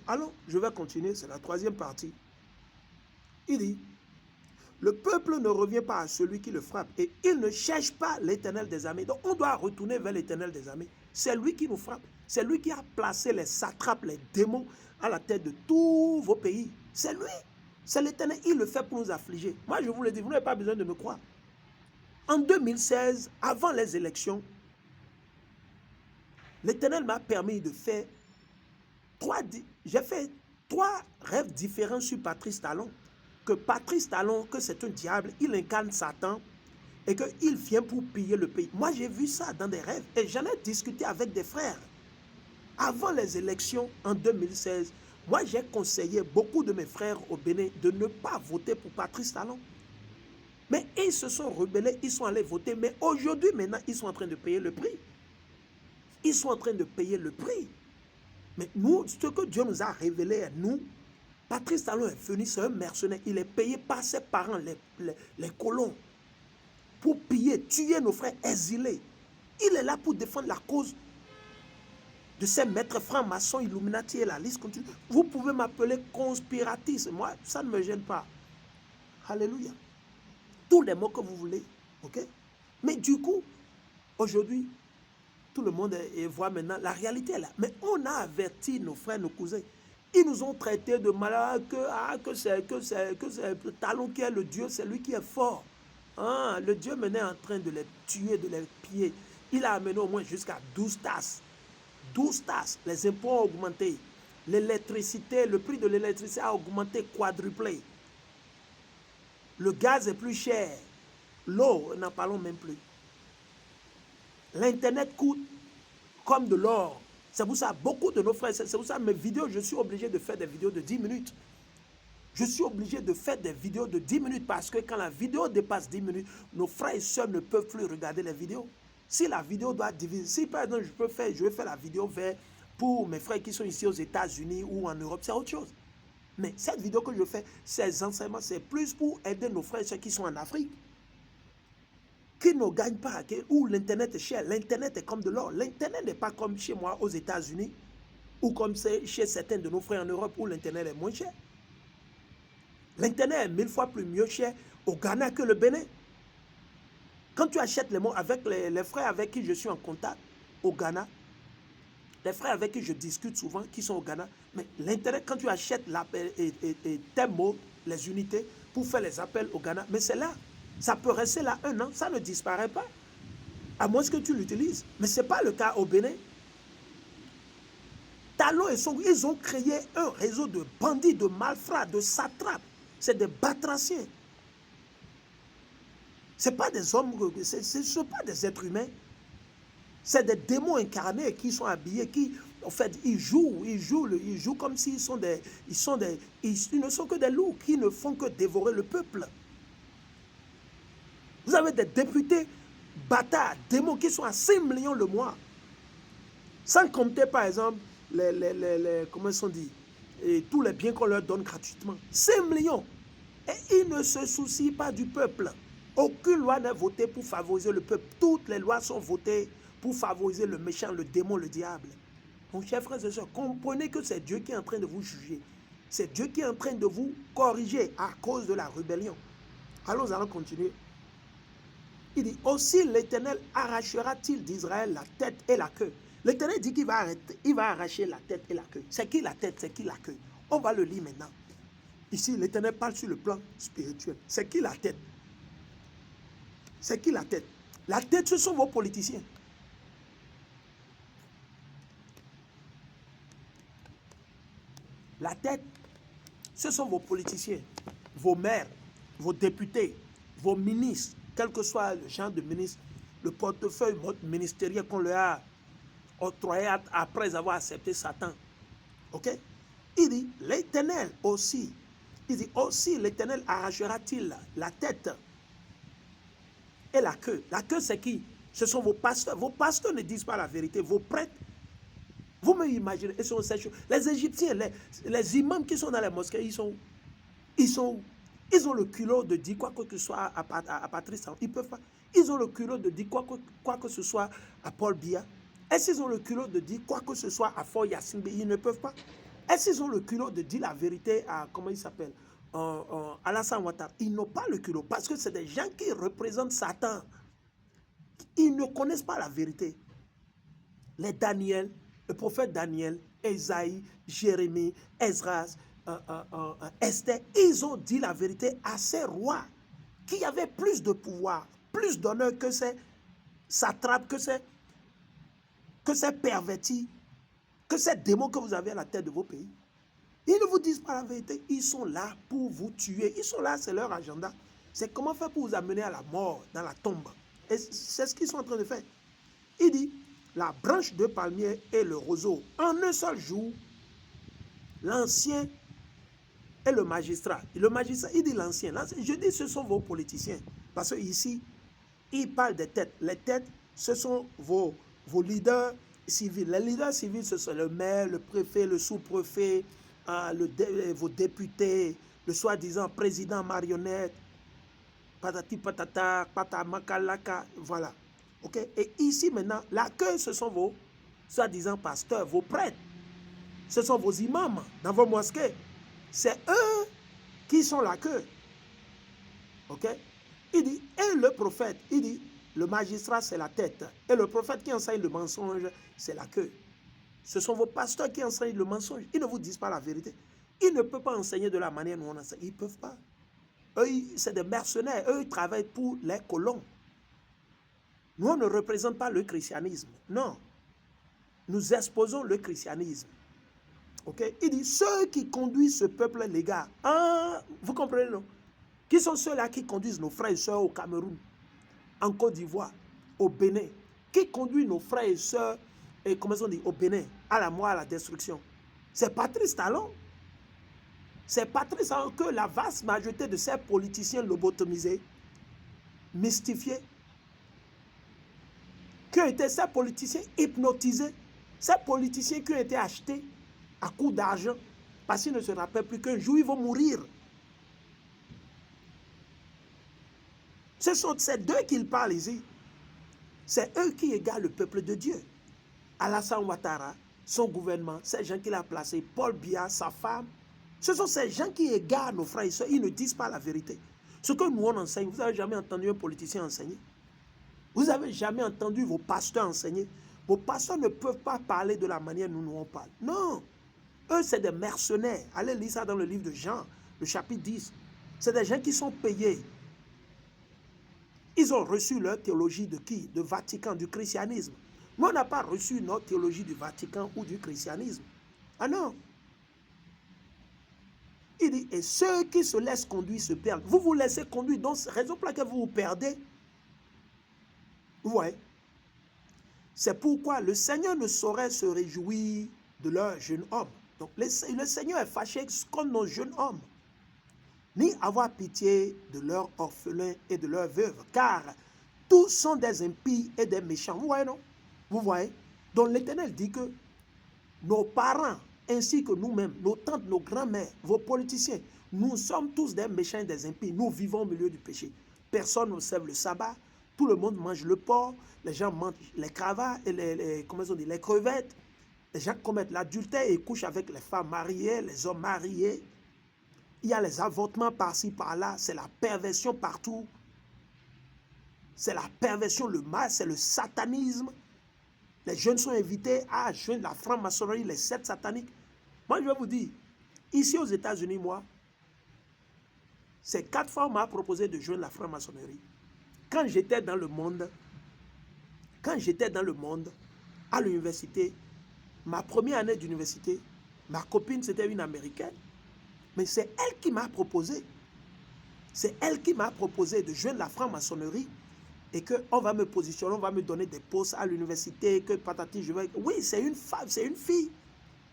allons, je vais continuer, c'est la troisième partie. Il dit, le peuple ne revient pas à celui qui le frappe et il ne cherche pas l'Éternel des armées. Donc on doit retourner vers l'Éternel des armées. C'est lui qui nous frappe. C'est lui qui a placé les satrapes, les démons à la tête de tous vos pays. C'est lui. C'est l'Éternel. Il le fait pour nous affliger. Moi, je vous le dis, vous n'avez pas besoin de me croire. En 2016, avant les élections, l'Éternel m'a permis de faire j'ai fait 3 rêves différents sur Patrice Talon. Que Patrice Talon, que c'est un diable, il incarne Satan et qu'il vient pour piller le pays. Moi, j'ai vu ça dans des rêves et j'en ai discuté avec des frères. Avant les élections en 2016, moi, j'ai conseillé beaucoup de mes frères au Bénin de ne pas voter pour Patrice Talon. Mais ils se sont rebellés, ils sont allés voter. Mais aujourd'hui, maintenant, ils sont en train de payer le prix. Ils sont en train de payer le prix. Mais nous, ce que Dieu nous a révélé à nous, Patrice Talon est venu, c'est un mercenaire. Il est payé par ses parents, les colons, pour piller, tuer nos frères exilés. Il est là pour défendre la cause de ces maîtres francs-maçons, Illuminati et la liste continue. Vous pouvez m'appeler conspiratiste. Moi, ça ne me gêne pas. Alléluia. Tous les mots que vous voulez. Ok? Mais du coup, aujourd'hui, tout le monde voit maintenant, la réalité est là. Mais on a averti nos frères, nos cousins. Ils nous ont traités de malades, que c'est Talon qui est le Dieu, c'est lui qui est fort. Ah, le Dieu maintenant est en train de les tuer, de les piller. Il a amené au moins jusqu'à 12 tasses. 12 tasses. Les impôts ont augmenté. L'électricité, le prix de l'électricité a augmenté, quadruplé. Le gaz est plus cher. L'eau, n'en parlons même plus. L'Internet coûte comme de l'or. C'est pour ça, beaucoup de nos frères, c'est pour ça, mes vidéos, je suis obligé de faire des vidéos de 10 minutes. Je suis obligé de faire des vidéos de 10 minutes parce que quand la vidéo dépasse 10 minutes, nos frères et sœurs ne peuvent plus regarder les vidéos. Si la vidéo doit diviser, si par exemple je vais faire la vidéo pour mes frères qui sont ici aux États-Unis ou en Europe, c'est autre chose. Mais cette vidéo que je fais, ces enseignements, c'est plus pour aider nos frères et sœurs qui sont en Afrique, qui ne gagnent pas, où l'Internet est cher. L'Internet est comme de l'or. L'Internet n'est pas comme chez moi aux États-Unis ou comme chez certains de nos frères en Europe où l'Internet est moins cher. L'Internet est 1000 fois plus mieux cher au Ghana que le Bénin. Quand tu achètes les mots avec les frères avec qui je suis en contact au Ghana, les frères avec qui je discute souvent, qui sont au Ghana, mais l'Internet, quand tu achètes tes mots, les unités, pour faire les appels au Ghana, mais c'est là. Ça peut rester là 1 an, ça ne disparaît pas. À moins que tu l'utilises. Mais ce n'est pas le cas au Bénin. Talon et Sonko, ils ont créé un réseau de bandits, de malfrats, de satrapes. C'est des batraciens. Ce ne sont pas des hommes, ce ne sont pas des êtres humains. C'est des démons incarnés qui sont habillés, qui, en fait, ils jouent comme s'ils sont ils ne sont que des loups qui ne font que dévorer le peuple. Vous avez des députés bâtards, démons qui sont à 5 millions le mois. Sans compter, par exemple, comment ils sont dit, et tous les biens qu'on leur donne gratuitement. 5 millions. Et ils ne se soucient pas du peuple. Aucune loi n'est votée pour favoriser le peuple. Toutes les lois sont votées pour favoriser le méchant, le démon, le diable. Mon cher frère et soeur, comprenez que c'est Dieu qui est en train de vous juger. C'est Dieu qui est en train de vous corriger à cause de la rébellion. Allons continuer. Il dit, aussi l'Éternel arrachera-t-il d'Israël la tête et la queue. L'Éternel dit qu'il va arracher la tête et la queue. C'est qui la tête, c'est qui la queue? On va le lire maintenant. Ici, l'Éternel parle sur le plan spirituel. C'est qui la tête? C'est qui la tête? La tête, ce sont vos politiciens. La tête, ce sont vos politiciens, vos maires, vos députés, vos ministres, quel que soit le genre de ministre, le portefeuille ministériel qu'on leur a octroyé après avoir accepté Satan. Ok? Il dit, l'Éternel aussi, il dit, aussi l'Éternel arrachera-t-il la tête et la queue. La queue, c'est qui? Ce sont vos pasteurs. Vos pasteurs ne disent pas la vérité. Vos prêtres, vous me imaginez, les Égyptiens, les imams qui sont dans les mosquées, ils ont le culot de dire quoi que ce soit à Patrice. Ils ne peuvent pas. Ils ont le culot de dire quoi que ce soit à Paul Biya. Est-ce qu'ils ont le culot de dire quoi que ce soit à Fort Yacine? Ils ne peuvent pas. Est-ce qu'ils ont le culot de dire la vérité à, comment il s'appelle, Alassane Ouattara? Ils n'ont pas le culot parce que c'est des gens qui représentent Satan. Ils ne connaissent pas la vérité. Les Daniel, le prophète Daniel, Esaïe, Jérémie, Esdras, Esther, ils ont dit la vérité à ces rois qui avaient plus de pouvoir, plus d'honneur que ces satrapes, que ces pervertis, que ces démons que vous avez à la tête de vos pays. Ils ne vous disent pas la vérité, ils sont là pour vous tuer. Ils sont là, c'est leur agenda. C'est comment faire pour vous amener à la mort, dans la tombe. Et c'est ce qu'ils sont en train de faire. Il dit, la branche de palmier et le roseau, en un seul jour, l'ancien et le magistrat. Le magistrat, il dit l'ancien. Je dis, ce sont vos politiciens. Parce que ici, il parle des têtes. Les têtes, ce sont vos leaders civils. Les leaders civils, ce sont le maire, le préfet, le sous-préfet, vos députés, le soi-disant président marionnette, patati patata, patamakalaka, voilà. Ok? Et ici maintenant, la queue, ce sont vos soi-disant pasteurs, vos prêtres. Ce sont vos imams dans vos mosquées. C'est eux qui sont la queue. Ok? Il dit, et le prophète, il dit, le magistrat c'est la tête. Et le prophète qui enseigne le mensonge, c'est la queue. Ce sont vos pasteurs qui enseignent le mensonge. Ils ne vous disent pas la vérité. Ils ne peuvent pas enseigner de la manière dont on enseigne. Ils ne peuvent pas. Eux, c'est des mercenaires. Eux, ils travaillent pour les colons. Nous, on ne représente pas le christianisme. Non. Nous exposons le christianisme. Okay? Il dit, ceux qui conduisent ce peuple, les gars, vous comprenez, non? Qui sont ceux-là qui conduisent nos frères et sœurs au Cameroun, en Côte d'Ivoire, au Bénin? Qui conduit nos frères et sœurs, et comment on dit, au Bénin, à la mort, à la destruction? C'est Patrice Talon. C'est Patrice Talon que la vaste majorité de ces politiciens lobotomisés, mystifiés, qui ont été ces politiciens hypnotisés, ces politiciens qui ont été achetés à coup d'argent, parce qu'ils ne se rappellent plus qu'un jour ils vont mourir. C'est d'eux qu'ils parlent ici. C'est eux qui égarent le peuple de Dieu. Alassane Ouattara, son gouvernement, ces gens qu'il a placés, Paul Biya, sa femme, ce sont ces gens qui égarent nos frères et sœurs. Ils ne disent pas la vérité. Ce que nous on enseigne, vous n'avez jamais entendu un politicien enseigner? Vous n'avez jamais entendu vos pasteurs enseigner? Vos pasteurs ne peuvent pas parler de la manière dont nous on parle. Non. Eux, c'est des mercenaires. Allez lire ça dans le livre de Jean, le chapitre 10. C'est des gens qui sont payés. Ils ont reçu leur théologie de qui? Du Vatican, du christianisme. Nous, on n'a pas reçu notre théologie du Vatican ou du christianisme. Ah non. Il dit, et ceux qui se laissent conduire se perdent. Vous vous laissez conduire, donc raison pour laquelle vous vous perdez. Vous voyez? C'est pourquoi le Seigneur ne saurait se réjouir de leurs jeunes hommes. Donc le Seigneur est fâché contre nos jeunes hommes, ni avoir pitié de leurs orphelins et de leurs veuves, car tous sont des impies et des méchants. Vous voyez, non? Vous voyez? Donc l'Éternel dit que nos parents, ainsi que nous-mêmes, nos tantes, nos grands-mères, vos politiciens, nous sommes tous des méchants et des impies. Nous vivons au milieu du péché. Personne n'observe le sabbat. Tout le monde mange le porc. Les gens mangent les cravates et les crevettes. Les gens commettent l'adultère et couchent avec les femmes mariées, les hommes mariés. Il y a les avortements par-ci, par-là. C'est la perversion partout. C'est la perversion, le mal, c'est le satanisme. Les jeunes sont invités à joindre la franc-maçonnerie, les sectes sataniques. Moi, je vais vous dire, ici aux États-Unis, moi, c'est 4 fois on m'a proposé de joindre la franc-maçonnerie. Quand j'étais dans le monde, à l'université, ma première année d'université, ma copine, c'était une Américaine. Mais c'est elle qui m'a proposé. C'est elle qui m'a proposé de joindre la franc-maçonnerie et qu'on va me positionner, on va me donner des postes à l'université, que patati, je vais... Oui, c'est une femme, c'est une fille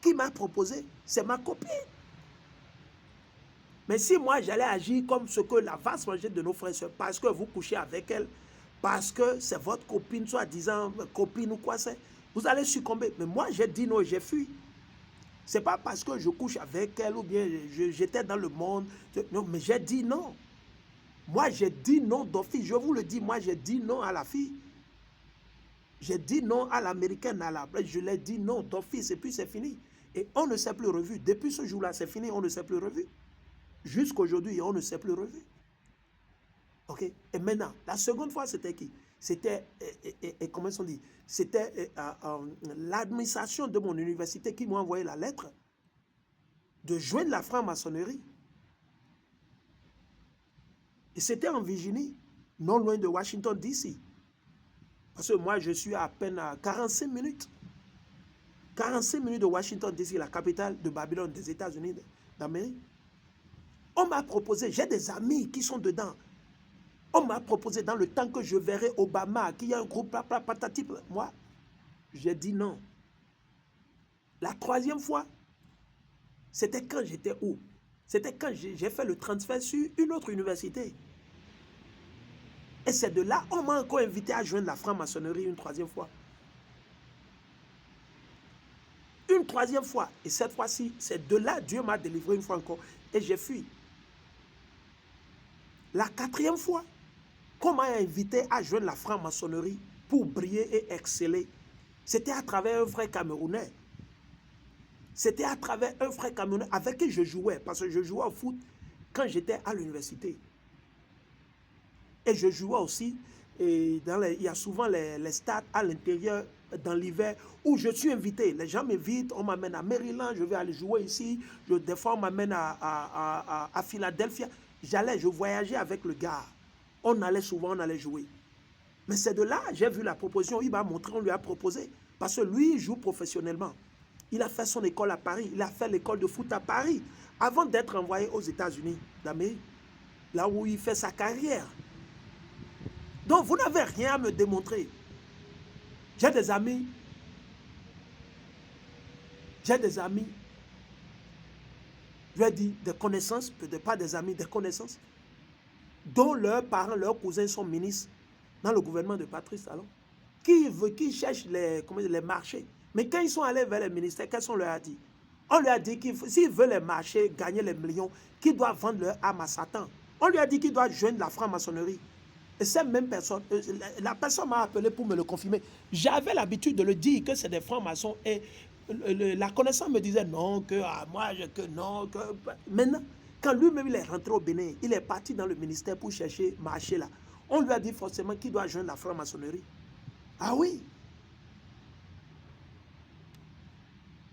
qui m'a proposé. C'est ma copine. Mais si moi, j'allais agir comme ce que la vaste majorité de nos frères et sœurs, parce que vous couchez avec elle, parce que c'est votre copine, soi-disant copine ou quoi c'est, vous allez succomber. Mais moi, j'ai dit non, j'ai fui. Ce n'est pas parce que je couche avec elle ou bien j'étais dans le monde. Non, mais j'ai dit non. Moi, j'ai dit non d'office. Je vous le dis, moi, j'ai dit non à la fille. J'ai dit non à l'américaine, je l'ai dit non d'office et puis c'est fini. Et on ne s'est plus revu. Depuis ce jour-là, c'est fini, on ne s'est plus revu. Jusqu'aujourd'hui, on ne s'est plus revu. OK? Et maintenant, la seconde fois, c'était qui? C'était, comment on dit? C'était l'administration de mon université qui m'a envoyé la lettre de joindre la franc-maçonnerie. Et c'était en Virginie, non loin de Washington, D.C. Parce que moi, je suis à peine à 45 minutes. 45 minutes de Washington, D.C., la capitale de Babylone, des États-Unis d'Amérique. On m'a proposé, j'ai des amis qui sont dedans. On m'a proposé dans le temps que je verrai Obama, qu'il y a un groupe patati. Moi, j'ai dit non. La troisième fois, c'était quand j'étais où? C'était quand j'ai fait le transfert sur une autre université. Et c'est de là, on m'a encore invité à joindre la franc-maçonnerie une troisième fois. Une troisième fois. Et cette fois-ci, c'est de là, Dieu m'a délivré une fois encore. Et j'ai fui. La quatrième fois, qu'on m'a invité à joindre la franc-maçonnerie pour briller et exceller, c'était à travers un frère camerounais. C'était à travers un frère camerounais avec qui je jouais, parce que je jouais au foot quand j'étais à l'université. Et je jouais aussi, et il y a souvent les stades à l'intérieur, dans l'hiver, où je suis invité. Les gens m'invitent, on m'amène à Maryland, je vais aller jouer ici. Des fois, on m'amène à Philadelphie. Je voyageais avec le gars. On allait souvent, on allait jouer. Mais c'est de là, j'ai vu la proposition, il m'a montré, on lui a proposé. Parce que lui, il joue professionnellement. Il a fait son école à Paris, il a fait l'école de foot à Paris, avant d'être envoyé aux États-Unis d'Amérique, là où il fait sa carrière. Donc, vous n'avez rien à me démontrer. J'ai des amis. Je lui ai dit des connaissances, peut-être pas des amis, des connaissances, dont leurs parents, leurs cousins sont ministres dans le gouvernement de Patrice Talon, qui cherchent les marchés. Mais quand ils sont allés vers les ministères, qu'est-ce qu'on leur a dit? On leur a dit que s'ils veulent les marchés, gagner les millions, qu'ils doivent vendre leur âme à Satan. On lui a dit qu'ils doivent joindre la franc-maçonnerie. Et cette même personne, la personne m'a appelé pour me le confirmer. J'avais l'habitude de le dire que c'est des francs-maçons. Et la connaissance me disait non, que moi, que non. Que... Maintenant, quand lui-même il est rentré au Bénin, il est parti dans le ministère pour chercher marché là. On lui a dit forcément qu'il doit joindre la franc-maçonnerie. Ah oui,